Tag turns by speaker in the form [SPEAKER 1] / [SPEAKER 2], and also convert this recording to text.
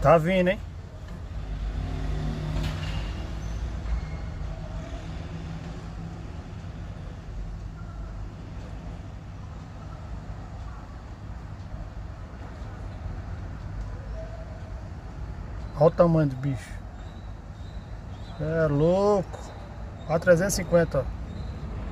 [SPEAKER 1] Tá vindo, hein? Olha o tamanho do bicho. É louco. A 350, ó.